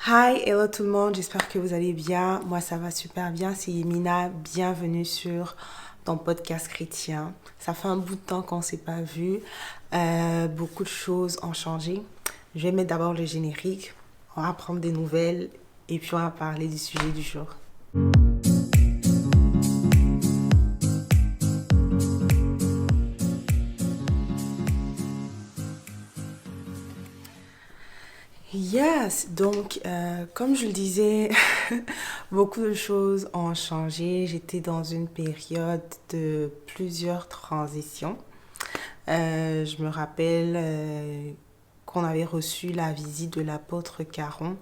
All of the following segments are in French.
Hi, hello tout le monde, j'espère que vous allez bien. Moi, ça va super bien. C'est Yemina. Bienvenue sur ton podcast chrétien. Ça fait un bout de temps qu'on ne s'est pas vu. Beaucoup de choses ont changé. Je vais mettre d'abord le générique. On va prendre des nouvelles et puis on va parler du sujet du jour. Yes, donc comme je le disais, beaucoup de choses ont changé. J'étais dans une période de plusieurs transitions. Je me rappelle qu'on avait reçu la visite de l'apôtre Caron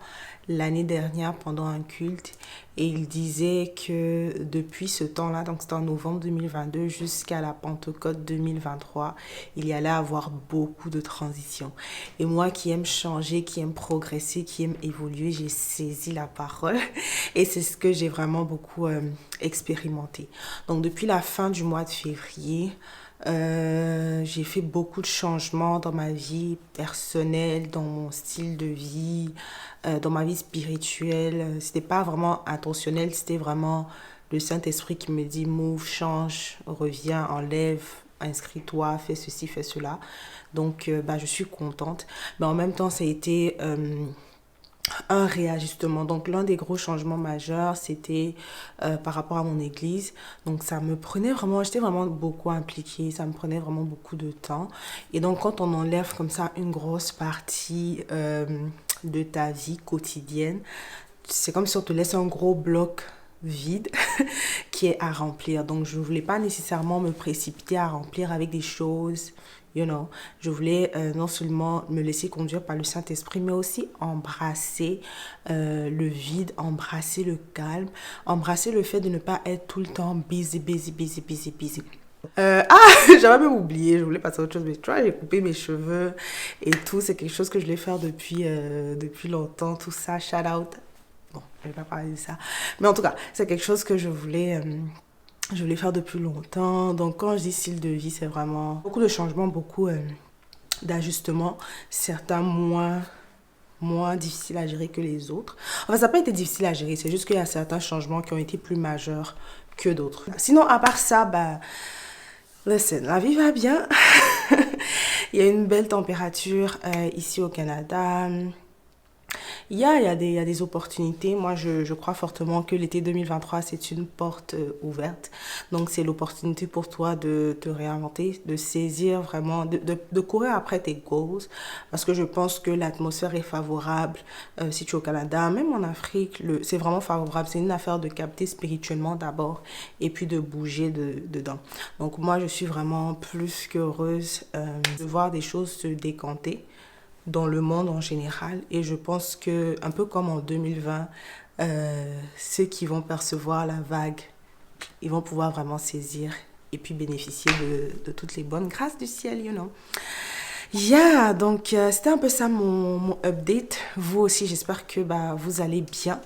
l'année dernière pendant un culte et il disait que depuis ce temps-là, donc c'était en novembre 2022 jusqu'à la Pentecôte 2023, il y allait avoir beaucoup de transitions. Et moi qui aime changer, qui aime progresser, qui aime évoluer, j'ai saisi la parole et c'est ce que j'ai vraiment beaucoup expérimenté. Donc depuis la fin du mois de février, j'ai fait beaucoup de changements dans ma vie personnelle, dans mon style de vie, dans ma vie spirituelle. C'était pas vraiment intentionnel, c'était vraiment le Saint-Esprit qui me dit move, change, reviens, enlève, inscris-toi, fais ceci, fais cela. Donc, je suis contente. Mais en même temps, ça a été un réajustement. Donc, l'un des gros changements majeurs, c'était par rapport à mon église. Donc, ça me prenait vraiment, j'étais vraiment beaucoup impliquée, ça me prenait vraiment beaucoup de temps. Et donc, quand on enlève comme ça une grosse partie de ta vie quotidienne, c'est comme si on te laisse un gros bloc vide qui est à remplir. Donc, je ne voulais pas nécessairement me précipiter à remplir avec des choses, you know. Je voulais non seulement me laisser conduire par le Saint-Esprit, mais aussi embrasser le vide, embrasser le calme, embrasser le fait de ne pas être tout le temps busy, busy, busy, busy, busy. J'avais même oublié, je voulais passer à autre chose, mais tu vois, j'ai coupé mes cheveux et tout, c'est quelque chose que je voulais faire depuis longtemps, tout ça, shout out. Bon, je vais pas parler de ça. Mais en tout cas, c'est quelque chose que je voulais faire depuis longtemps. Donc, quand je dis style de vie, c'est vraiment beaucoup de changements, beaucoup d'ajustements, certains moins difficiles à gérer que les autres. Enfin, ça n'a pas été difficile à gérer, c'est juste qu'il y a certains changements qui ont été plus majeurs que d'autres. Sinon, à part ça, listen, la vie va bien. Il y a une belle température ici au Canada. Il y a des opportunités. Moi, je crois fortement que l'été 2023, c'est une porte ouverte. Donc, c'est l'opportunité pour toi de te réinventer, de saisir vraiment, de courir après tes goals. Parce que je pense que l'atmosphère est favorable si tu es au Canada, même en Afrique, c'est vraiment favorable. C'est une affaire de capter spirituellement d'abord et puis de bouger dedans. Donc, moi, je suis vraiment plus qu'heureuse de voir des choses se décanter dans le monde en général. Et je pense que, un peu comme en 2020, ceux qui vont percevoir la vague, ils vont pouvoir vraiment saisir et puis bénéficier de toutes les bonnes grâces du ciel, you know. Yeah, donc c'était un peu ça mon update. Vous aussi, j'espère que vous allez bien.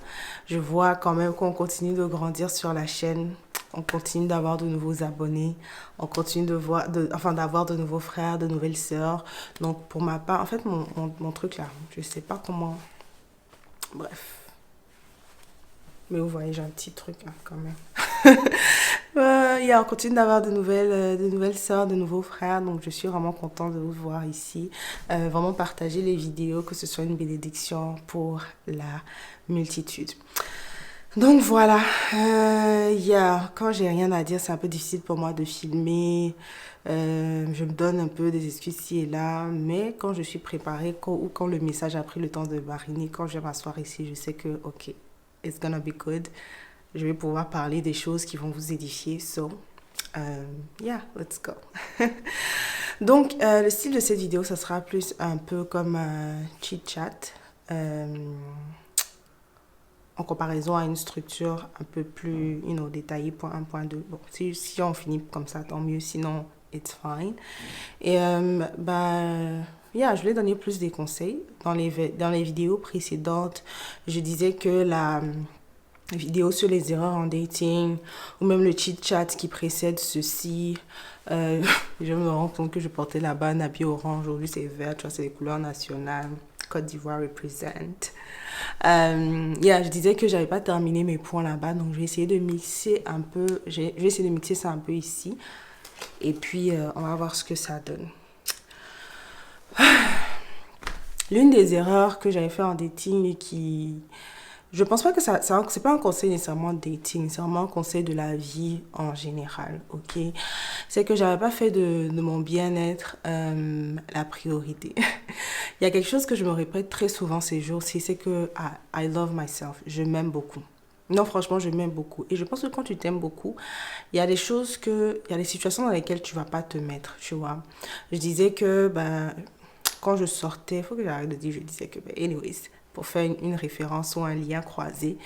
Je vois quand même qu'on continue de grandir sur la chaîne. On continue d'avoir de nouveaux abonnés. On continue d'avoir de nouveaux frères, de nouvelles sœurs. Donc pour ma part, en fait, mon truc là, je sais pas comment. Bref. Mais vous voyez, j'ai un petit truc là, quand même. On continue d'avoir de nouvelles sœurs, de nouveaux frères. Donc, je suis vraiment contente de vous voir ici. Vraiment partager les vidéos, que ce soit une bénédiction pour la multitude. Donc, voilà. Quand j'ai rien à dire, c'est un peu difficile pour moi de filmer. Je me donne un peu des excuses ici et là. Mais quand je suis préparée, ou quand le message a pris le temps de mariner, quand je vais m'asseoir ici, je sais que, OK, it's gonna be good. Je vais pouvoir parler des choses qui vont vous édifier. So, let's go. Donc, le style de cette vidéo, ça sera plus un peu comme un chit-chat. En comparaison à une structure un peu plus, détaillée, point 1, point 2. Bon, si on finit comme ça, tant mieux. Sinon, it's fine. Et, je voulais donner plus des conseils. Dans les vidéos précédentes, je disais que la vidéo sur les erreurs en dating ou même le chit-chat qui précède ceci. Je me rends compte que je portais là-bas un habit orange. Aujourd'hui, c'est vert. Tu vois, c'est les couleurs nationales. Côte d'Ivoire represent. Yeah, je disais que j'avais pas terminé mes points là-bas, donc je vais essayer de mixer un peu, je vais essayer de mixer ça un peu ici, et puis on va voir ce que ça donne. L'une des erreurs que j'avais fait en dating et qui... Je pense pas que c'est pas un conseil nécessairement de dating, c'est vraiment un conseil de la vie en général, ok? C'est que j'avais pas fait de mon bien-être la priorité. Il y a quelque chose que je me répète très souvent ces jours-ci, c'est que I love myself, je m'aime beaucoup. Non, franchement, je m'aime beaucoup. Et je pense que quand tu t'aimes beaucoup, il y a des situations dans lesquelles tu vas pas te mettre, tu vois. Je disais que, ben, quand je sortais, il faut que j'arrête de dire, je disais que, ben, anyways, pour faire une référence ou un lien croisé,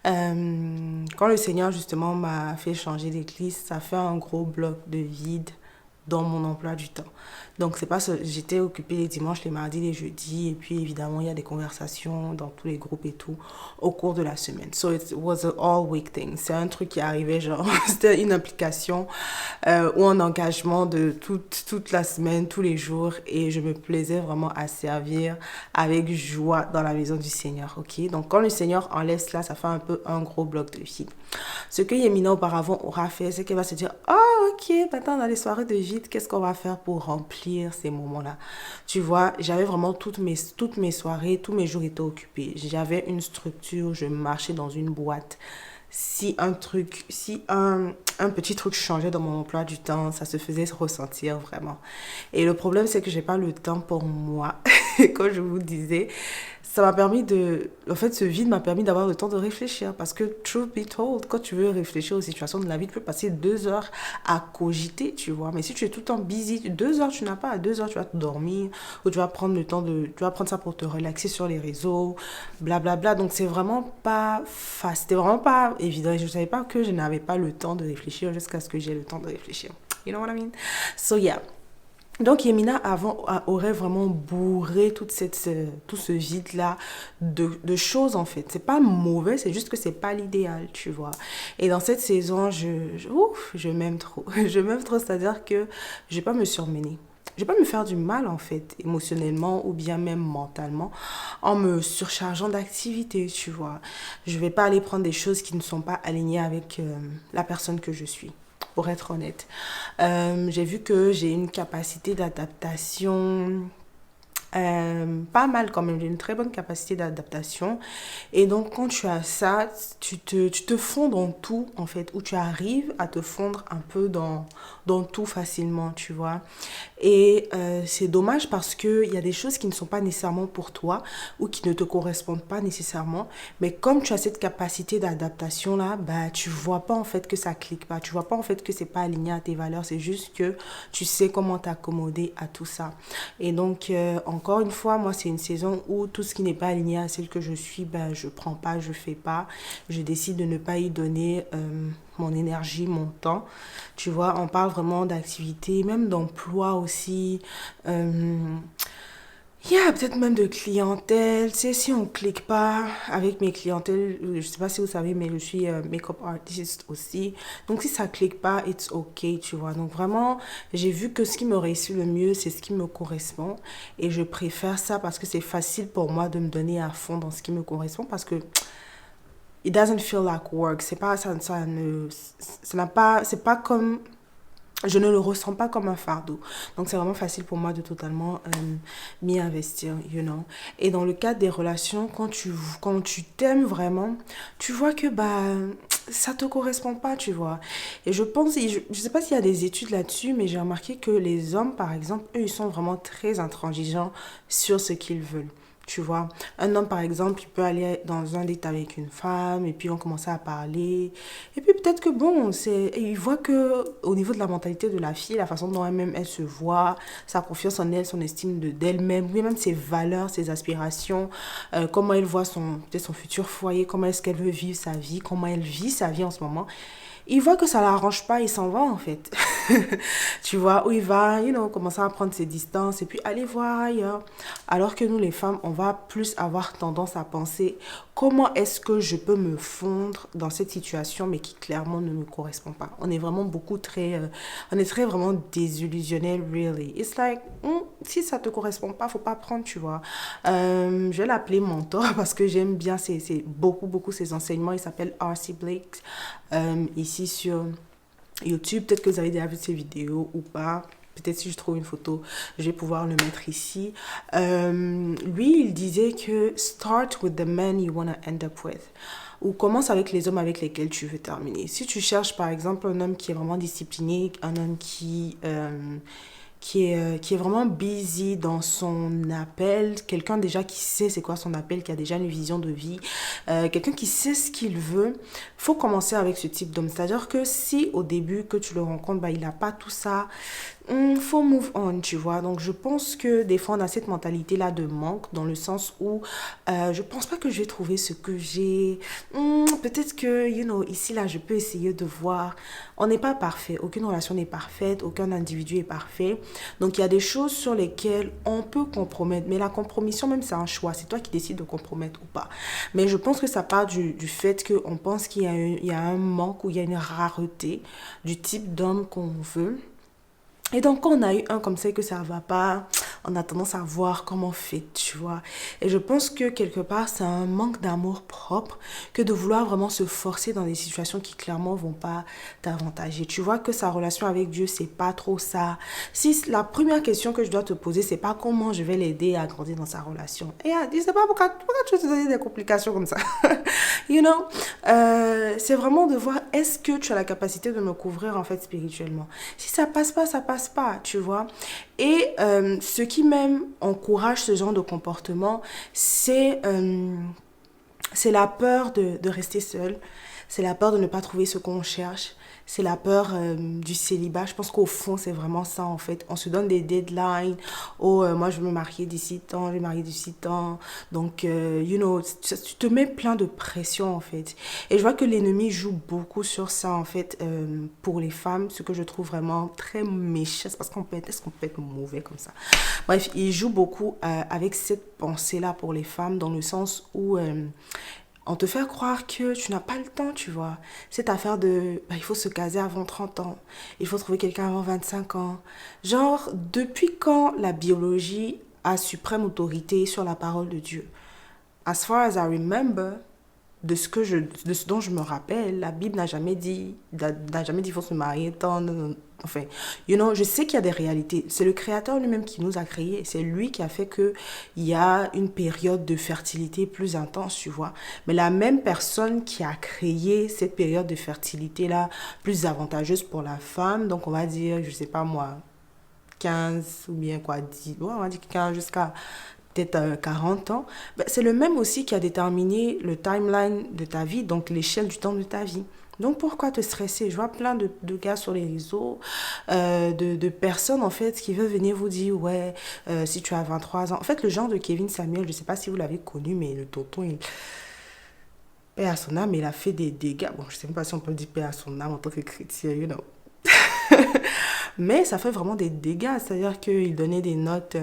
quand le Seigneur, justement, m'a fait changer d'église, ça fait un gros bloc de vide dans mon emploi du temps. Donc, c'est pas ce, j'étais occupée les dimanches, les mardis, les jeudis, et puis évidemment, il y a des conversations dans tous les groupes et tout au cours de la semaine. So, it was an all-week thing. C'est un truc qui arrivait, genre, c'était une application ou un engagement de toute la semaine, tous les jours, et je me plaisais vraiment à servir avec joie dans la maison du Seigneur, ok? Donc, quand le Seigneur enlève cela, ça fait un peu un gros bloc de vide. Ce que Yemina auparavant aura fait, c'est qu'elle va se dire, oh, ok, maintenant dans les soirées de vide, qu'est-ce qu'on va faire pour remplir ces moments-là? Tu vois, j'avais vraiment toutes mes soirées, tous mes jours étaient occupés. J'avais une structure, je marchais dans une boîte. Si un petit truc changeait dans mon emploi du temps, ça se faisait ressentir vraiment. Et le problème, c'est que j'ai pas le temps pour moi. Comme je vous disais, ça m'a permis de... En fait, ce vide m'a permis d'avoir le temps de réfléchir. Parce que, truth be told, quand tu veux réfléchir aux situations de la vie, tu peux passer 2 heures à cogiter, tu vois. Mais si tu es tout le temps busy, 2 heures, tu n'as pas. À 2 heures, tu vas te dormir. Ou tu vas prendre le temps de... Tu vas prendre ça pour te relaxer sur les réseaux. Blablabla. Bla, bla. Donc, c'est vraiment pas facile. C'était vraiment pas évident. Et je ne savais pas que je n'avais pas le temps de réfléchir jusqu'à ce que j'ai le temps de réfléchir. You know what I mean? So, yeah. Donc Yemina avant aurait vraiment bourré tout ce vide-là de choses en fait. C'est pas mauvais, c'est juste que c'est pas l'idéal, tu vois. Et dans cette saison, je m'aime trop. Je m'aime trop, c'est-à-dire que je vais pas me surmener. Je vais pas me faire du mal en fait, émotionnellement ou bien même mentalement, en me surchargeant d'activités, tu vois. Je vais pas aller prendre des choses qui ne sont pas alignées avec la personne que je suis pour être honnête. J'ai vu que j'ai une capacité d'adaptation pas mal quand même, j'ai une très bonne capacité d'adaptation. Et donc, quand tu as ça, tu te fonds dans tout, en fait, où tu arrives à te fondre un peu dans tout facilement, tu vois. Et c'est dommage parce qu'il y a des choses qui ne sont pas nécessairement pour toi ou qui ne te correspondent pas nécessairement. Mais comme tu as cette capacité d'adaptation-là, bah, tu vois pas en fait que ça clique pas. Tu vois pas en fait que c'est pas aligné à tes valeurs. C'est juste que tu sais comment t'accommoder à tout ça. Et donc, encore une fois, moi, c'est une saison où tout ce qui n'est pas aligné à celle que je suis, ben, je prends pas, je fais pas. Je décide de ne pas y donner mon énergie, mon temps. Tu vois, on parle vraiment d'activité, même d'emploi aussi. Il y a peut-être même de clientèle. Tu sais, si on clique pas avec mes clientèles, je sais pas si vous savez, mais je suis make-up artist aussi. Donc, si ça clique pas, it's okay, tu vois. Donc, vraiment, j'ai vu que ce qui me réussit le mieux, c'est ce qui me correspond. Et je préfère ça parce que c'est facile pour moi de me donner à fond dans ce qui me correspond parce que it doesn't feel like work. C'est pas, ça n'a pas, c'est pas comme je ne le ressens pas comme un fardeau. Donc, c'est vraiment facile pour moi de totalement m'y investir, you know. Et dans le cadre des relations, quand tu t'aimes vraiment, tu vois que bah, ça te correspond pas, tu vois. Et je pense, je sais pas s'il y a des études là-dessus, mais j'ai remarqué que les hommes, par exemple, eux, ils sont vraiment très intransigeants sur ce qu'ils veulent. Tu vois, un homme, par exemple, il peut aller dans un date avec une femme et puis on commence à parler. Et puis peut-être que bon, il voit que au niveau de la mentalité de la fille, la façon dont elle-même elle se voit, sa confiance en elle, son estime d'elle-même, oui, même ses valeurs, ses aspirations, comment elle voit peut-être son futur foyer, comment est-ce qu'elle veut vivre sa vie, comment elle vit sa vie en ce moment. Il voit que ça l'arrange pas, il s'en va en fait. Tu vois, où il va, commencer à prendre ses distances et puis aller voir ailleurs. Alors que nous, les femmes, on va plus avoir tendance à penser comment est-ce que je peux me fondre dans cette situation, mais qui clairement ne me correspond pas. On est vraiment on est très vraiment désillusionnel, really. It's like, si ça te correspond pas, faut pas prendre, tu vois. Je vais l'appeler mentor parce que j'aime bien beaucoup ses enseignements. Il s'appelle R.C. Blake, ici sur YouTube. Peut-être que vous avez déjà vu ses vidéos ou pas. Peut-être si je trouve une photo, je vais pouvoir le mettre ici. Lui, il disait que start with the men you want to end up with. Ou commence avec les hommes avec lesquels tu veux terminer. Si tu cherches par exemple un homme qui est vraiment discipliné, un homme qui est vraiment busy dans son appel, quelqu'un déjà qui sait c'est quoi son appel, qui a déjà une vision de vie, quelqu'un qui sait ce qu'il veut, faut commencer avec ce type d'homme. C'est-à-dire que si au début que tu le rencontres, il n'a pas tout ça, faut move on, tu vois. Donc je pense que des fois on a cette mentalité-là de manque, dans le sens où je pense pas que je vais trouver ce que j'ai. Peut-être que, ici, là, je peux essayer de voir. On n'est pas parfait. Aucune relation n'est parfaite. Aucun individu est parfait. Donc, il y a des choses sur lesquelles on peut compromettre. Mais la compromission, même, c'est un choix. C'est toi qui décides de compromettre ou pas. Mais je pense que ça part du fait qu'on pense il y a un manque ou il y a une rareté du type d'homme qu'on veut. Et donc, quand on a eu un comme ça et que ça ne va pas, on a tendance à voir comment on fait, tu vois. Et je pense que quelque part, c'est un manque d'amour propre que de vouloir vraiment se forcer dans des situations qui clairement vont pas t'avantager. Tu vois que sa relation avec Dieu, c'est pas trop ça. Si la première question que je dois te poser, c'est pas comment je vais l'aider à grandir dans sa relation. Et je sais pas pourquoi tu veux te donner des complications comme ça. You know? C'est vraiment de voir est-ce que tu as la capacité de me couvrir en fait spirituellement. Si ça passe pas, ça passe pas, tu vois. Et ce qui même encourage ce genre de comportement, c'est la peur de rester seul, c'est la peur de ne pas trouver ce qu'on cherche, c'est la peur du célibat. Je pense qu'au fond, c'est vraiment ça, en fait. On se donne des deadlines. Oh, moi, je veux me marier d'ici tant, je vais me marier d'ici tant. Donc, tu te mets plein de pression, en fait. Et je vois que l'ennemi joue beaucoup sur ça, en fait, pour les femmes, ce que je trouve vraiment très méchant. Parce est-ce qu'on peut être mauvais comme ça? Bref, il joue beaucoup avec cette pensée-là pour les femmes, dans le sens où on te fait croire que tu n'as pas le temps, tu vois. Cette affaire il faut se caser avant 30 ans, il faut trouver quelqu'un avant 25 ans. Genre, depuis quand la biologie a suprême autorité sur la parole de Dieu? As far as I remember, de ce dont je me rappelle, la Bible n'a jamais dit qu'il faut se marier tant. Enfin, je sais qu'il y a des réalités. C'est le Créateur lui-même qui nous a créés. C'est lui qui a fait qu'il y a une période de fertilité plus intense, tu vois. Mais la même personne qui a créé cette période de fertilité-là, plus avantageuse pour la femme, donc on va dire, je sais pas moi, 15 ou bien quoi, 10, ouais, on va dire 15 jusqu'à peut-être 40 ans, c'est le même aussi qui a déterminé le timeline de ta vie, donc l'échelle du temps de ta vie. Donc pourquoi te stresser? Je vois plein de gars sur les réseaux, de personnes en fait qui veulent venir vous dire ouais, si tu as 23 ans. En fait, le genre de Kevin Samuel, je ne sais pas si vous l'avez connu, mais le tonton, paix à son âme, il a fait des dégâts. Bon, je ne sais même pas si on peut dire paix à son âme en tant que chrétien, you know. Mais ça fait vraiment des dégâts, c'est-à-dire qu'il donnait des notes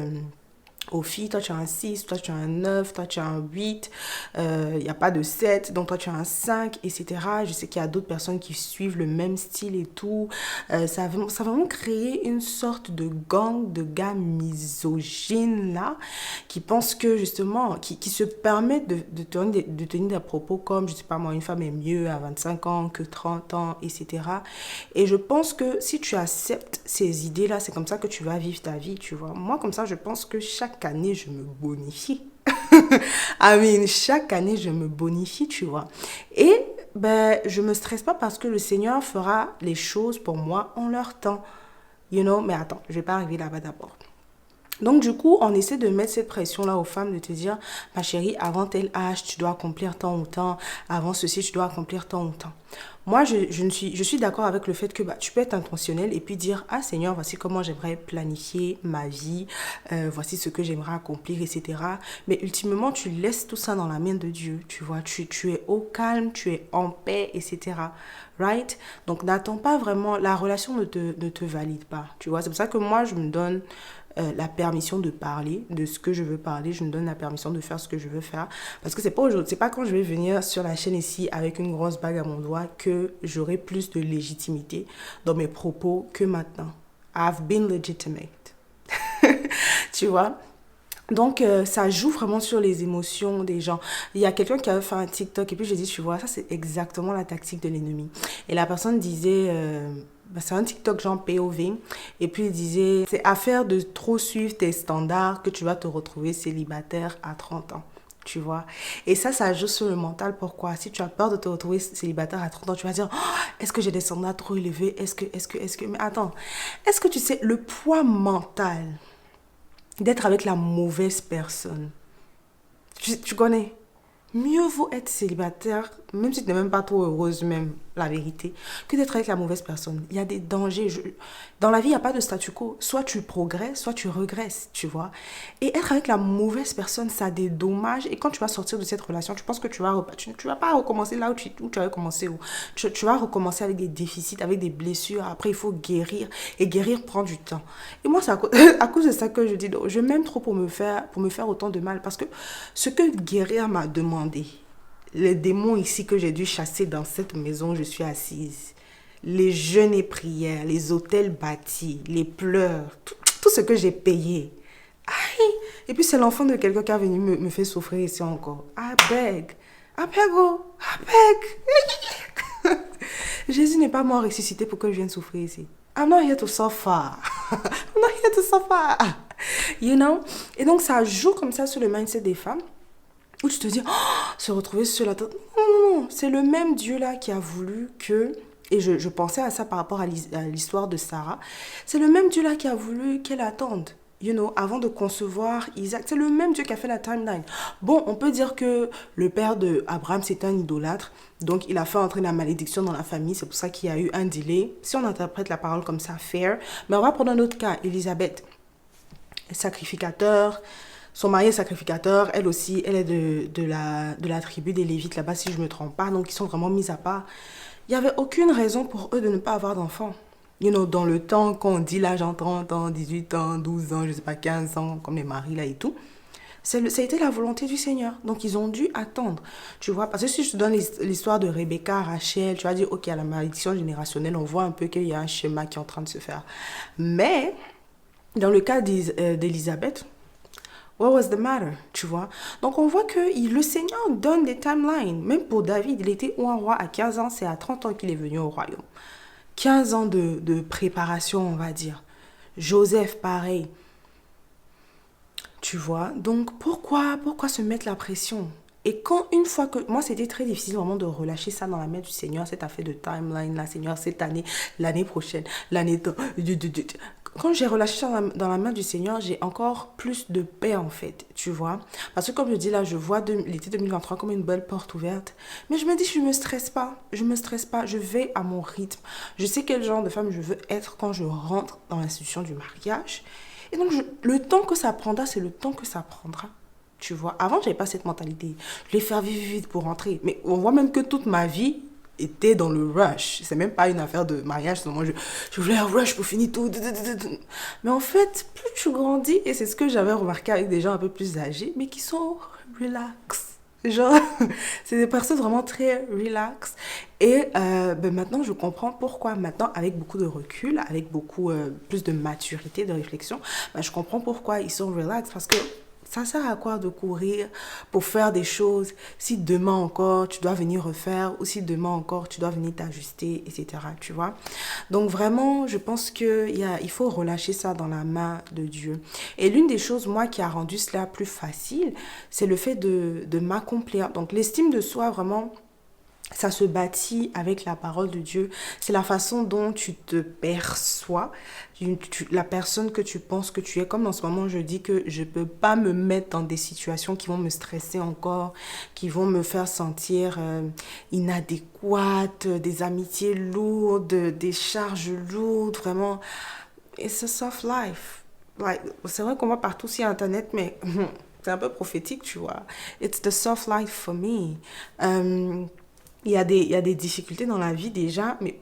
aux filles, toi tu as un 6, toi tu as un 9, toi tu as un 8, il n'y a pas de 7, donc toi tu as un 5, etc. Je sais qu'il y a d'autres personnes qui suivent le même style et tout. Ça a vraiment créé une sorte de gang de gars misogynes là, qui pensent que justement, qui se permettent de tenir des propos comme, je sais pas moi, une femme est mieux à 25 ans que 30 ans, etc. Et je pense que si tu acceptes ces idées-là, c'est comme ça que tu vas vivre ta vie, tu vois. Moi, comme ça, je pense que chaque année, je me bonifie. Chaque année, je me bonifie, tu vois. Et je me stresse pas parce que le Seigneur fera les choses pour moi en leur temps. Mais attends, je vais pas arriver là-bas d'abord. Donc, du coup, on essaie de mettre cette pression-là aux femmes, de te dire, ma chérie, avant tel âge, tu dois accomplir tant ou tant, avant ceci, tu dois accomplir tant ou tant. Moi, je suis d'accord avec le fait que tu peux être intentionnel et puis dire, ah Seigneur, voici comment j'aimerais planifier ma vie, voici ce que j'aimerais accomplir, etc. Mais ultimement, tu laisses tout ça dans la main de Dieu, tu vois, tu es au calme, tu es en paix, etc. Right? Donc, n'attends pas vraiment, la relation ne te valide pas, tu vois. C'est pour ça que moi, je me donne la permission de parler de ce que je veux parler, je me donne la permission de faire ce que je veux faire. Parce que c'est pas aujourd'hui, c'est pas quand je vais venir sur la chaîne ici avec une grosse bague à mon doigt que j'aurai plus de légitimité dans mes propos que maintenant. I've been legitimate. Tu vois? Donc, ça joue vraiment sur les émotions des gens. Il y a quelqu'un qui avait fait un TikTok et puis j'ai dit, tu vois, ça c'est exactement la tactique de l'ennemi. Et la personne disait, c'est un TikTok genre POV, et puis il disait, c'est affaire de trop suivre tes standards que tu vas te retrouver célibataire à 30 ans. Tu vois. Et ça joue sur le mental. Pourquoi? Si tu as peur de te retrouver célibataire à 30 ans, tu vas dire, oh, est-ce que j'ai des standards trop élevés? Mais attends, est-ce que tu sais le poids mental d'être avec la mauvaise personne? Tu connais? Mieux vaut être célibataire, même si tu n'es même pas trop heureuse, même, la vérité, que d'être avec la mauvaise personne. Il y a des dangers. Dans la vie, il n'y a pas de statu quo. Soit tu progresses, soit tu regresses, tu vois. Et être avec la mauvaise personne, ça a des dommages. Et quand tu vas sortir de cette relation, tu penses que tu vas pas recommencer là où tu avais commencé. Tu vas recommencer avec des déficits, avec des blessures. Après, il faut guérir. Et guérir prend du temps. Et moi, c'est à cause de ça que je dis, donc, je m'aime trop pour me faire autant de mal. Parce que ce que guérir m'a demandé, les démons ici que j'ai dû chasser dans cette maison où je suis assise, les jeûnes et prières, les hôtels bâtis, les pleurs, tout ce que j'ai payé. Aïe. Et puis c'est l'enfant de quelqu'un qui est venu me faire souffrir ici encore. I beg, oh, I beg. Jésus n'est pas mort ressuscité pour que je vienne souffrir ici. I'm not here to suffer. I'm not here to suffer. You know? Et donc ça joue comme ça sur le mindset des femmes. Où tu te dis, oh, se retrouver sur la tête. Non, non, non. C'est le même Dieu-là qui a voulu que. Et je pensais à ça par rapport à l'histoire de Sarah. C'est le même Dieu-là qui a voulu qu'elle attende. You know, avant de concevoir Isaac. C'est le même Dieu qui a fait la timeline. Bon, on peut dire que le père de Abraham, c'est un idolâtre. Donc, il a fait entrer la malédiction dans la famille. C'est pour ça qu'il y a eu un delay. Si on interprète la parole comme ça, fair. Mais on va prendre un autre cas. Élisabeth, sacrificateur. Son mari est sacrificateur, elle aussi, elle est de la tribu des Lévites là-bas, si je ne me trompe pas. Donc, ils sont vraiment mis à part. Il n'y avait aucune raison pour eux de ne pas avoir d'enfants. You know, dans le temps, quand on dit l'âge en 30 ans, 18 ans, 12 ans, je ne sais pas, 15 ans, comme les maris là et tout, ça a été la volonté du Seigneur. Donc, ils ont dû attendre. Tu vois, parce que si je te donne l'histoire de Rebecca, Rachel, tu vas dire, ok, à la malédiction générationnelle, on voit un peu qu'il y a un schéma qui est en train de se faire. Mais, dans le cas d'Élisabeth, what was the matter, tu vois? Donc, on voit que le Seigneur donne des timelines. Même pour David, il était un roi à 15 ans, c'est à 30 ans qu'il est venu au royaume. 15 ans de préparation, on va dire. Joseph, pareil. Tu vois? Donc, pourquoi se mettre la pression? Et quand une fois que... Moi, c'était très difficile vraiment de relâcher ça dans la main du Seigneur, cette affaire de timeline, là, Seigneur, cette année, l'année prochaine, l'année... Quand j'ai relâché ça dans la main du Seigneur, j'ai encore plus de paix en fait, tu vois. Parce que comme je dis là, je vois l'été 2023 comme une belle porte ouverte. Mais je me dis, je ne me stresse pas. Je ne me stresse pas. Je vais à mon rythme. Je sais quel genre de femme je veux être quand je rentre dans l'institution du mariage. Et donc, le temps que ça prendra, c'est le temps que ça prendra. Tu vois, avant, je n'avais pas cette mentalité. Je voulais faire vite, vite pour rentrer. Mais on voit même que toute ma vie était dans le rush. C'est même pas une affaire de mariage. Seulement je voulais un rush pour finir tout. Mais en fait, plus tu grandis, et c'est ce que j'avais remarqué avec des gens un peu plus âgés, mais qui sont relax. Genre, c'est des personnes vraiment très relax. Et maintenant, je comprends pourquoi. Maintenant, avec beaucoup de recul, avec beaucoup plus de maturité, de réflexion, je comprends pourquoi ils sont relax. Parce que ça sert à quoi de courir pour faire des choses si demain encore tu dois venir refaire ou si demain encore tu dois venir t'ajuster, etc. Tu vois? Donc vraiment, je pense il faut relâcher ça dans la main de Dieu. Et l'une des choses, moi, qui a rendu cela plus facile, c'est le fait de m'accomplir. Donc l'estime de soi, vraiment, ça se bâtit avec la parole de Dieu. C'est la façon dont tu te perçois, la personne que tu penses que tu es. Comme en ce moment, je dis que je ne peux pas me mettre dans des situations qui vont me stresser encore, qui vont me faire sentir inadéquate, des amitiés lourdes, des charges lourdes, vraiment. It's a soft life. Like, c'est vrai qu'on voit partout sur Internet, mais c'est un peu prophétique, tu vois. It's the soft life for me. Il y a des difficultés dans la vie déjà, mais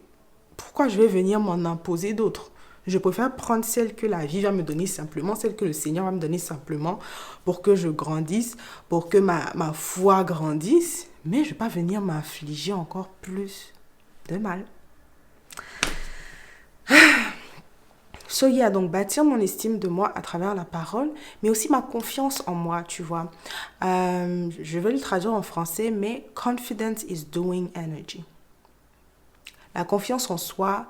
pourquoi je vais venir m'en imposer d'autres? Je préfère prendre celle que la vie va me donner simplement, celle que le Seigneur va me donner simplement pour que je grandisse, pour que ma foi grandisse, mais je ne vais pas venir m'infliger encore plus de mal. So yeah, donc bâtir mon estime de moi à travers la parole, mais aussi ma confiance en moi, tu vois. Je vais le traduire en français, mais confidence is doing energy. La confiance en soi,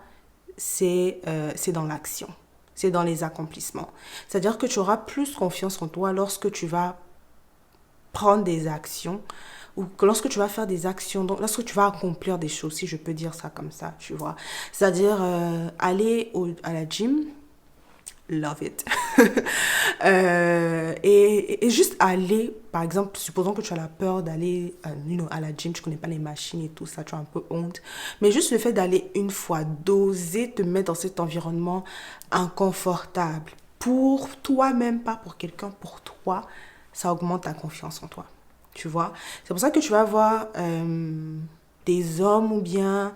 c'est dans l'action, c'est dans les accomplissements. C'est-à-dire que tu auras plus confiance en toi lorsque tu vas prendre des actions ou que lorsque tu vas faire des actions, donc lorsque tu vas accomplir des choses, si je peux dire ça comme ça, tu vois. C'est-à-dire aller à la gym, love it. Et juste aller, par exemple, supposons que tu as la peur d'aller à la gym, tu connais pas les machines et tout ça, tu as un peu honte. Mais juste le fait d'aller une fois, d'oser te mettre dans cet environnement inconfortable, pour toi-même, pas pour quelqu'un, pour toi, ça augmente ta confiance en toi. Tu vois? C'est pour ça que tu vas voir des hommes ou bien...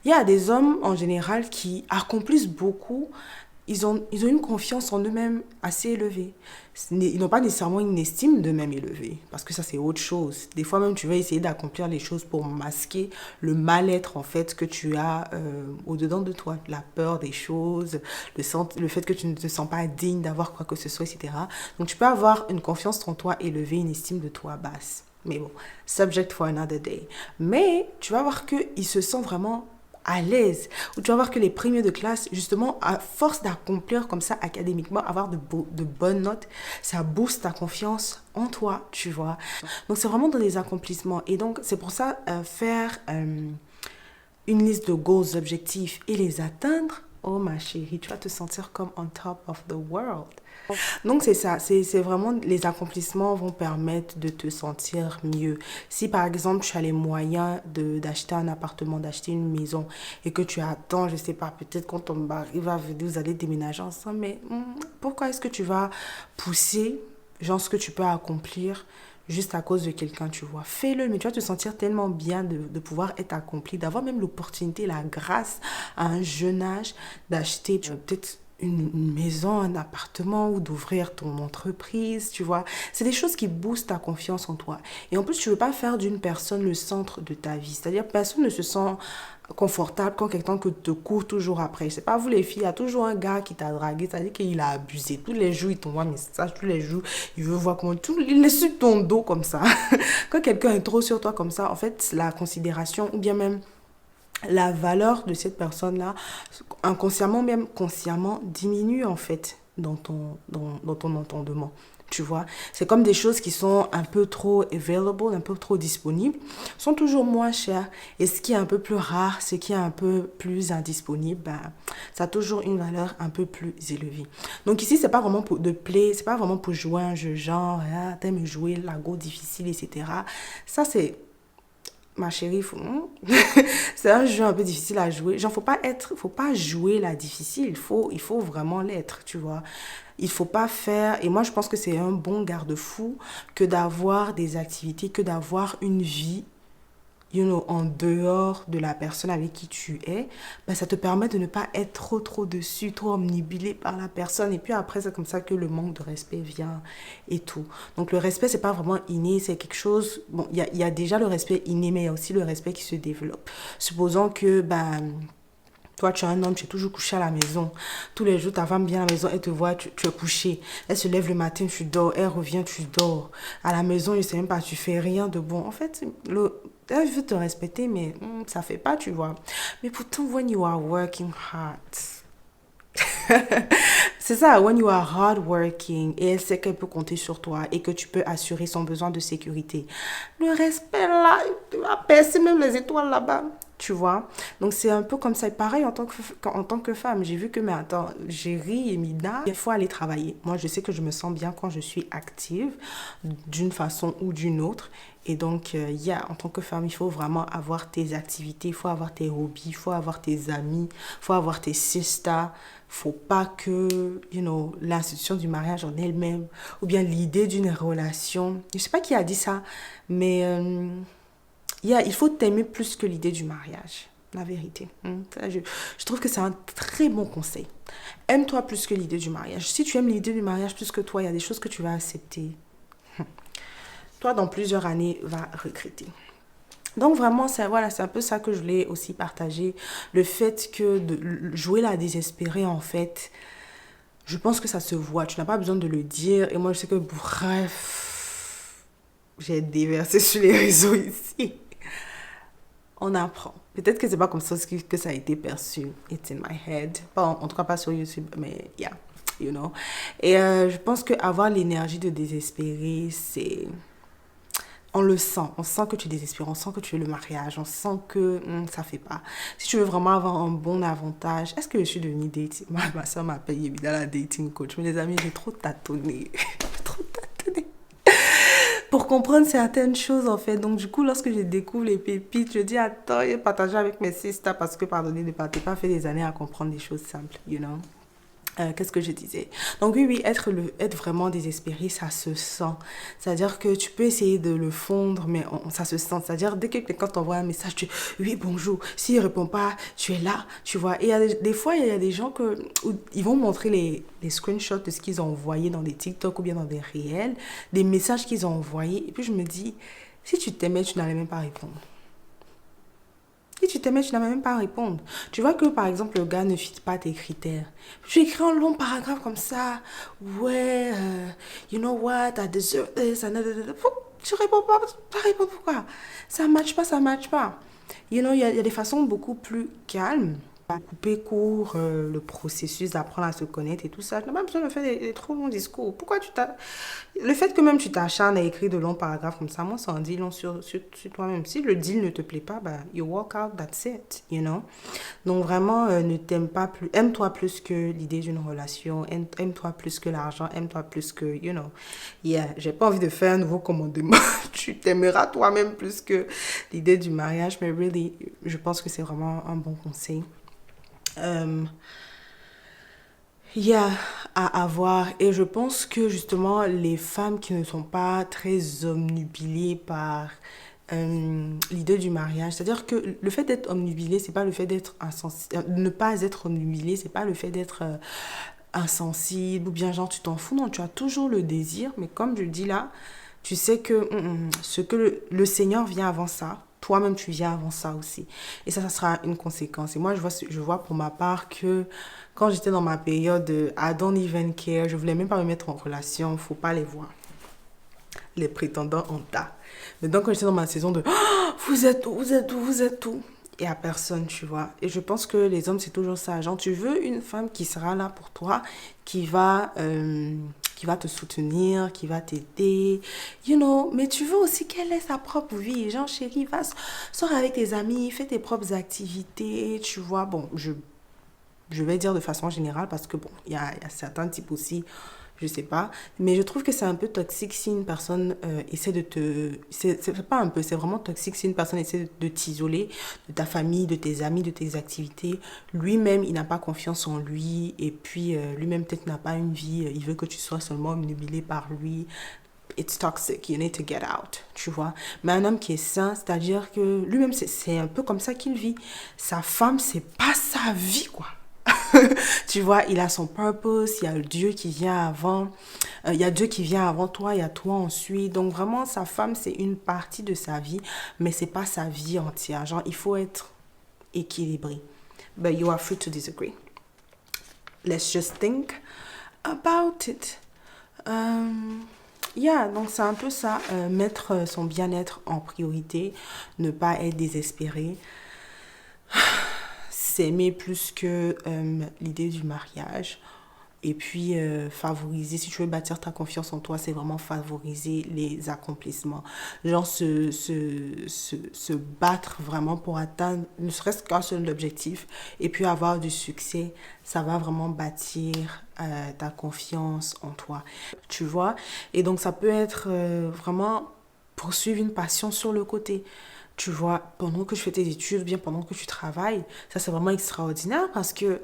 Il y a des hommes en général qui accomplissent beaucoup. Ils ont une confiance en eux-mêmes assez élevée. Ils n'ont pas nécessairement une estime d'eux-mêmes élevée, parce que ça, c'est autre chose. Des fois même, tu vas essayer d'accomplir les choses pour masquer le mal-être, en fait, que tu as au-dedans de toi. La peur des choses, le fait que tu ne te sens pas digne d'avoir quoi que ce soit, etc. Donc, tu peux avoir une confiance en toi élevée, une estime de toi basse. Mais bon, subject for another day. Mais tu vas voir qu'ils se sentent vraiment à l'aise, où tu vas voir que les premiers de classe, justement, à force d'accomplir comme ça académiquement, avoir de bonnes notes, ça booste ta confiance en toi, tu vois. Donc, c'est vraiment dans les accomplissements. Et donc, c'est pour ça, faire une liste de goals, objectifs et les atteindre, oh ma chérie, tu vas te sentir comme on top of the world. Donc c'est ça, c'est vraiment les accomplissements vont permettre de te sentir mieux. Si par exemple tu as les moyens d'acheter un appartement, d'acheter une maison et que tu attends, je sais pas, peut-être quand ton mari va venir, vous allez déménager ensemble, mais pourquoi est-ce que tu vas pousser, genre ce que tu peux accomplir juste à cause de quelqu'un, tu vois. Fais-le, mais tu vas te sentir tellement bien de pouvoir être accompli, d'avoir même l'opportunité, la grâce à un jeune âge d'acheter peut-être une maison, un appartement ou d'ouvrir ton entreprise, tu vois. C'est des choses qui boostent ta confiance en toi. Et en plus, tu ne veux pas faire d'une personne le centre de ta vie. C'est-à-dire, personne ne se sent confortable quand quelqu'un que te court toujours après. C'est pas vous les filles, il y a toujours un gars qui t'a dragué, c'est-à-dire qu'il a abusé. Tous les jours, il t'envoie un message, tous les jours, il veut voir comment il est sur ton dos comme ça. Quand quelqu'un est trop sur toi comme ça, en fait, la considération ou bien même la valeur de cette personne-là, inconsciemment, même consciemment, diminue en fait dans ton entendement. Tu vois, c'est comme des choses qui sont un peu trop available, un peu trop disponibles, sont toujours moins chères. Et ce qui est un peu plus rare, ce qui est un peu plus indisponible, ben, ça a toujours une valeur un peu plus élevée. Donc ici, c'est pas vraiment pour de play, c'est pas vraiment pour jouer un jeu genre, ah, t'aimes jouer la go difficile, etc. Ça, c'est ma chérie, c'est un jeu un peu difficile à jouer. Genre, faut pas jouer la difficile. Il faut vraiment l'être, tu vois. Il faut pas faire, et moi je pense que c'est un bon garde-fou que d'avoir des activités, que d'avoir une vie, en dehors de la personne avec qui tu es, ben, ça te permet de ne pas être trop dessus, trop omnibulé par la personne. Et puis après, c'est comme ça que le manque de respect vient et tout. Donc le respect, c'est pas vraiment inné, c'est quelque chose... Bon, il y a déjà le respect inné, mais il y a aussi le respect qui se développe. Supposons que, ben... Toi, tu es un homme, tu es toujours couché à la maison. Tous les jours, ta femme vient à la maison, elle te voit, tu es couché. Elle se lève le matin, tu dors. Elle revient, tu dors. À la maison, je ne sais même pas, tu fais rien de bon. En fait, elle veut te respecter, mais ça ne fait pas, tu vois. Mais pourtant, when you are working hard, C'est ça, when you are hardworking et elle sait qu'elle peut compter sur toi et que tu peux assurer son besoin de sécurité. Le respect là, tu vas percer même les étoiles là-bas. Tu vois? Donc c'est un peu comme ça. Et pareil en tant que femme. J'ai vu que, mais attends, j'ai ri et Mida, il faut aller travailler. Moi, je sais que je me sens bien quand je suis active d'une façon ou d'une autre. Et donc, yeah, en tant que femme, il faut vraiment avoir tes activités, il faut avoir tes hobbies, il faut avoir tes amis, il faut avoir tes sisters. Faut pas que, l'institution du mariage en elle-même, ou bien l'idée d'une relation. Je sais pas qui a dit ça, mais il faut t'aimer plus que l'idée du mariage. La vérité. Ça, je trouve que c'est un très bon conseil. Aime-toi plus que l'idée du mariage. Si tu aimes l'idée du mariage plus que toi, il y a des choses que tu vas accepter. Toi, dans plusieurs années, va regretter. Donc vraiment, voilà, c'est un peu ça que je voulais aussi partager. Le fait que de jouer la désespérée, en fait, je pense que ça se voit. Tu n'as pas besoin de le dire. Et moi, je sais que, bref, j'ai déversé sur les réseaux ici. On apprend. Peut-être que c'est pas comme ça que ça a été perçu. It's in my head. Pas en tout cas pas sur YouTube, mais yeah, you know. Et je pense qu'avoir l'énergie de désespérer, c'est... On sent que tu es désespéré, on sent que tu veux le mariage, on sent que ça fait pas. Si tu veux vraiment avoir un bon avantage, est-ce que je suis devenue dating? Ma soeur m'a payé dans la dating coach, mais les amis, j'ai trop tâtonné. J'ai trop tâtonné pour comprendre certaines choses en fait. Donc du coup, lorsque je découvre les pépites, je dis attends, et partager avec mes sisters parce que pardonnez de pas, t'es pas fait des années à comprendre des choses simples, you know. Qu'est-ce que je disais? Donc oui, être vraiment désespéré, ça se sent. C'est-à-dire que tu peux essayer de le fondre, mais ça se sent. C'est-à-dire dès que quelqu'un t'envoie un message, tu oui, bonjour. S'il répond pas, tu es là, tu vois. Et il y a des fois, il y a des gens où ils vont montrer les screenshots de ce qu'ils ont envoyé dans des TikTok ou bien dans des réels, des messages qu'ils ont envoyés. Et puis je me dis, si tu t'aimais, tu n'allais même pas répondre. Si tu t'aimais, tu n'avais même pas à répondre. Tu vois que, par exemple, le gars ne fit pas tes critères. Tu écris un long paragraphe comme ça. Ouais, you know what, I deserve this. Tu réponds pas. Tu réponds pourquoi? Ça matche pas, ça matche pas. You know, il y a des façons beaucoup plus calmes à couper court le processus d'apprendre à se connaître et tout ça. Tu n'as pas besoin de faire des trop longs discours. Pourquoi tu t'as... Le fait que même tu t'acharnes à écrire de longs paragraphes comme ça, moi, ça en dit long sur toi-même. Si le deal ne te plaît pas, bah, you walk out, that's it, you know. Donc vraiment, ne t'aime pas plus... Aime-toi plus que l'idée d'une relation. Aime-toi plus que l'argent. Aime-toi plus que, you know. Yeah, j'ai pas envie de faire un nouveau commandement. Tu t'aimeras toi-même plus que l'idée du mariage. Mais really, je pense que c'est vraiment un bon conseil. Euh, il y a à avoir. Et je pense que justement, les femmes qui ne sont pas très omnubilées par l'idée du mariage, c'est-à-dire que le fait d'être omnubilé, c'est pas le fait d'être insensible. Ne pas être omnubilé, c'est pas le fait d'être insensible ou bien genre tu t'en fous. Non, tu as toujours le désir, mais comme je dis là, tu sais que ce que le Seigneur vient avant ça, toi-même tu viens avant ça aussi. Et ça sera une conséquence. Et moi, je vois pour ma part que quand j'étais dans ma période de I don't even care, je voulais même pas me mettre en relation, faut pas les voir. Les prétendants en tas. Mais donc, quand j'étais dans ma saison de oh, vous êtes où, vous êtes où, vous êtes où? Et à personne, tu vois. Et je pense que les hommes, c'est toujours ça. Genre, tu veux une femme qui sera là pour toi, qui va te soutenir, qui va t'aider, you know. Mais tu veux aussi qu'elle ait sa propre vie. Genre, chérie, sors avec tes amis, fais tes propres activités, tu vois. Bon, je vais dire de façon générale parce que, bon, il y a certains types aussi je sais pas. Mais je trouve que c'est un peu toxique si une personne essaie de te... C'est pas un peu, c'est vraiment toxique si une personne essaie de t'isoler de ta famille, de tes amis, de tes activités. Lui-même, il n'a pas confiance en lui. Et puis, lui-même, peut-être n'a pas une vie. Il veut que tu sois seulement obnubilé par lui. It's toxic, you need to get out, tu vois. Mais un homme qui est sain, c'est-à-dire que lui-même, c'est un peu comme ça qu'il vit. Sa femme, c'est pas sa vie, quoi. Tu vois, il a son purpose, il y a le Dieu qui vient avant, il y a Dieu qui vient avant toi, il y a toi ensuite. Donc vraiment, sa femme, c'est une partie de sa vie, mais c'est pas sa vie entière. Genre, il faut être équilibré. But you are free to disagree. Let's just think about it. Yeah, donc c'est un peu ça, mettre son bien-être en priorité, ne pas être désespéré. s'aimer plus que l'idée du mariage. Et puis, favoriser, si tu veux bâtir ta confiance en toi, c'est vraiment favoriser les accomplissements. Genre, se battre vraiment pour atteindre ne serait-ce qu'un seul objectif et puis avoir du succès, ça va vraiment bâtir ta confiance en toi. Tu vois? Et donc, ça peut être vraiment poursuivre une passion sur le côté. Tu vois, pendant que tu fais tes études, ou bien pendant que tu travailles, ça c'est vraiment extraordinaire parce que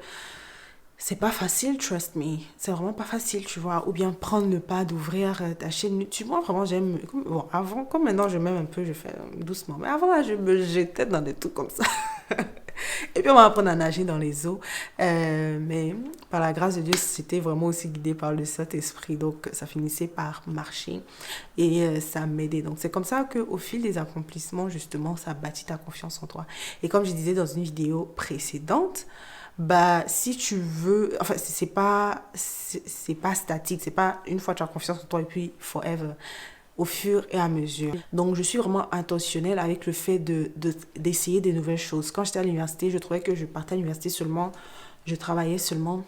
c'est pas facile, trust me. C'est vraiment pas facile, tu vois. Ou bien prendre le pas d'ouvrir ta chaîne YouTube. Moi, vraiment, j'aime. Bon, avant, comme maintenant, je m'aime un peu, je fais doucement. Mais avant, là, je me jetais dans des trucs comme ça. Et puis, on va apprendre à nager dans les eaux. Mais par la grâce de Dieu, c'était vraiment aussi guidé par le Saint-Esprit. Donc, ça finissait par marcher et ça m'aidait. Donc, c'est comme ça qu'au fil des accomplissements, justement, ça bâtit ta confiance en toi. Et comme je disais dans une vidéo précédente, bah si tu veux, enfin c'est pas statique, c'est pas une fois tu as confiance en toi et puis forever, au fur et à mesure. Donc je suis vraiment intentionnelle avec le fait d'essayer des nouvelles choses. Quand j'étais à l'université, je trouvais que je partais à l'université seulement, je travaillais seulement.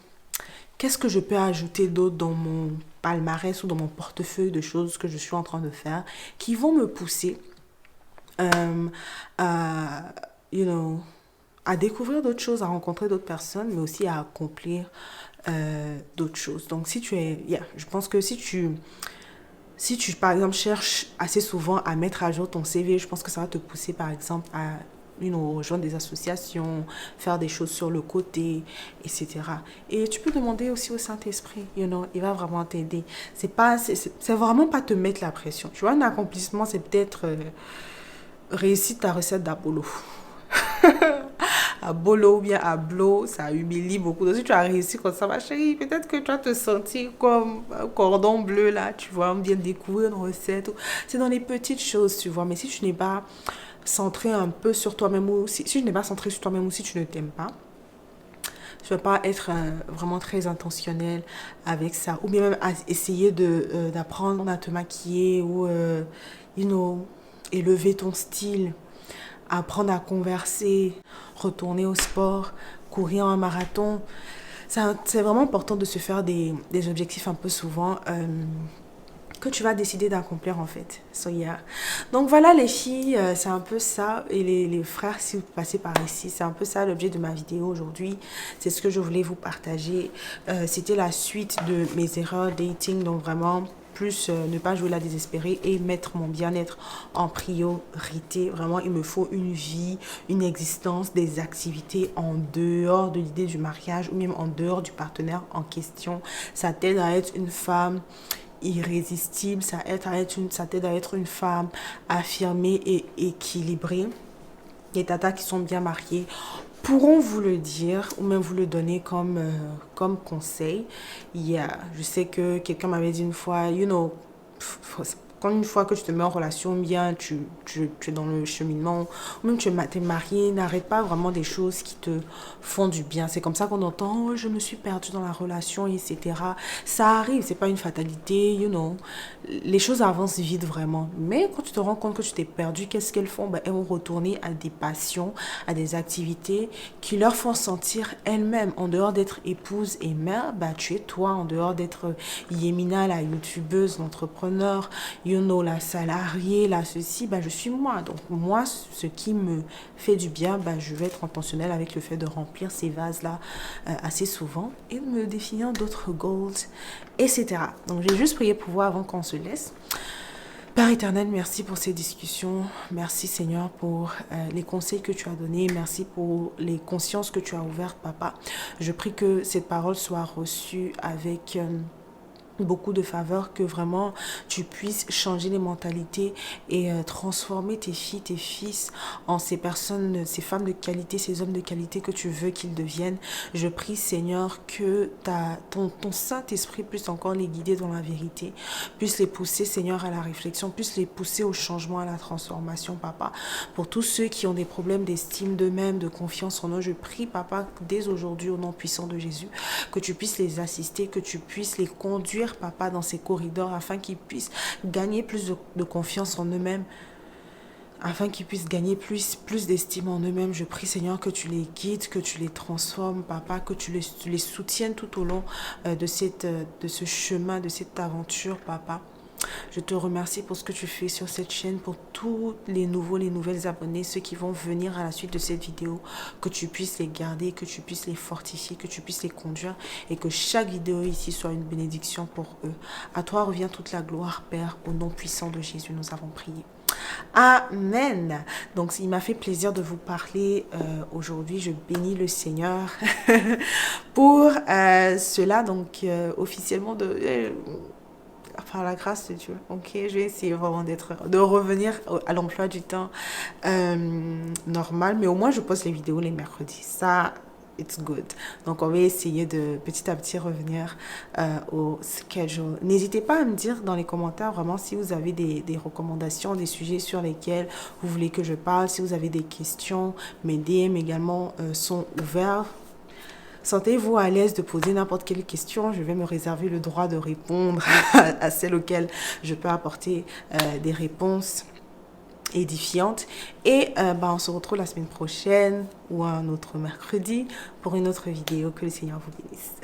Qu'est-ce que je peux ajouter d'autre dans mon palmarès ou dans mon portefeuille de choses que je suis en train de faire qui vont me pousser à, you know, à découvrir d'autres choses, à rencontrer d'autres personnes, mais aussi à accomplir d'autres choses. Donc, si tu es... Yeah, je pense que si tu, par exemple, cherches assez souvent à mettre à jour ton CV, je pense que ça va te pousser, par exemple, à rejoindre des associations, faire des choses sur le côté, etc. Et tu peux demander aussi au Saint-Esprit, il va vraiment t'aider. C'est vraiment pas te mettre la pression. Tu vois, un accomplissement, c'est peut-être réussir ta recette d'Apollo. À Bolo ou bien à Blo, ça humilie beaucoup. Donc, si tu as réussi comme ça, ma chérie, peut-être que tu vas te sentir comme un cordon bleu là, tu vois, bien découvrir une recette. C'est dans les petites choses, tu vois. Mais si tu n'es pas centré un peu sur toi-même ou si tu n'es pas centré sur toi-même ou si tu ne t'aimes pas, tu ne vas pas être vraiment très intentionnel avec ça. Ou bien même essayer d'apprendre à te maquiller ou, élever ton style, apprendre à converser, retourner au sport, courir un marathon. C'est vraiment important de se faire des objectifs un peu souvent que tu vas décider d'accomplir en fait. So, yeah. Donc voilà les filles, c'est un peu ça. Et les frères, si vous passez par ici, c'est un peu ça l'objet de ma vidéo aujourd'hui. C'est ce que je voulais vous partager. C'était la suite de mes erreurs dating. Donc vraiment, plus ne pas jouer la désespérée et mettre mon bien-être en priorité. Vraiment, il me faut une vie, une existence, des activités en dehors de l'idée du mariage ou même en dehors du partenaire en question. Ça t'aide à être une femme irrésistible, ça t'aide à être une femme affirmée et équilibrée. Les tatas qui sont bien mariées pourront vous le dire ou même vous le donner comme conseil. Je sais que quelqu'un m'avait dit une fois, quand une fois que tu te mets en relation bien, tu es dans le cheminement, ou même tu es marié, n'arrête pas vraiment des choses qui te font du bien. C'est comme ça qu'on entend, oh, je me suis perdue dans la relation, etc. Ça arrive, c'est pas une fatalité, Les choses avancent vite vraiment. Mais quand tu te rends compte que tu t'es perdu, qu'est-ce qu'elles font? Elles vont retourner à des passions, à des activités qui leur font sentir elles-mêmes. En dehors d'être épouse et mère, tu es toi. En dehors d'être Yémina, la youtubeuse, l'entrepreneur, la salariée, la ceci, je suis moi. Donc moi, ce qui me fait du bien, je vais être intentionnelle avec le fait de remplir ces vases-là assez souvent et de me définir d'autres goals, etc. Donc j'ai juste prié pour vous avant qu'on se laisse. Père éternel, merci pour ces discussions. Merci Seigneur pour les conseils que tu as donnés. Merci pour les consciences que tu as ouvertes, Papa. Je prie que cette parole soit reçue avec beaucoup de faveur, que vraiment tu puisses changer les mentalités et transformer tes filles, tes fils en ces personnes, ces femmes de qualité, ces hommes de qualité que tu veux qu'ils deviennent. Je prie Seigneur que ton Saint-Esprit puisse encore les guider dans la vérité, puisse les pousser Seigneur à la réflexion, puisse les pousser au changement, à la transformation, Papa. Pour tous ceux qui ont des problèmes d'estime d'eux-mêmes, de confiance en eux, je prie Papa dès aujourd'hui au nom puissant de Jésus que tu puisses les assister, que tu puisses les conduire Papa dans ces corridors afin qu'ils puissent gagner plus de confiance en eux-mêmes, afin qu'ils puissent gagner plus d'estime en eux-mêmes. Je prie, Seigneur, que tu les guides, que tu les transformes, Papa, que tu les soutiennes tout au long de ce chemin, de cette aventure, Papa. Je te remercie pour ce que tu fais sur cette chaîne, pour tous les nouveaux, les nouvelles abonnés, ceux qui vont venir à la suite de cette vidéo, que tu puisses les garder, que tu puisses les fortifier, que tu puisses les conduire et que chaque vidéo ici soit une bénédiction pour eux. À toi revient toute la gloire, Père, au nom puissant de Jésus, nous avons prié. Amen. Donc, il m'a fait plaisir de vous parler aujourd'hui. Je bénis le Seigneur pour cela. Donc, officiellement, par la grâce de Dieu. Ok, je vais essayer vraiment de revenir à l'emploi du temps normal. Mais au moins, je poste les vidéos les mercredis. Ça, it's good. Donc, on va essayer de petit à petit revenir au schedule. N'hésitez pas à me dire dans les commentaires vraiment si vous avez des recommandations, des sujets sur lesquels vous voulez que je parle. Si vous avez des questions, mes DM également sont ouverts. Sentez-vous à l'aise de poser n'importe quelle question. Je vais me réserver le droit de répondre à celles auxquelles je peux apporter des réponses édifiantes. Et on se retrouve la semaine prochaine ou un autre mercredi pour une autre vidéo. Que le Seigneur vous bénisse.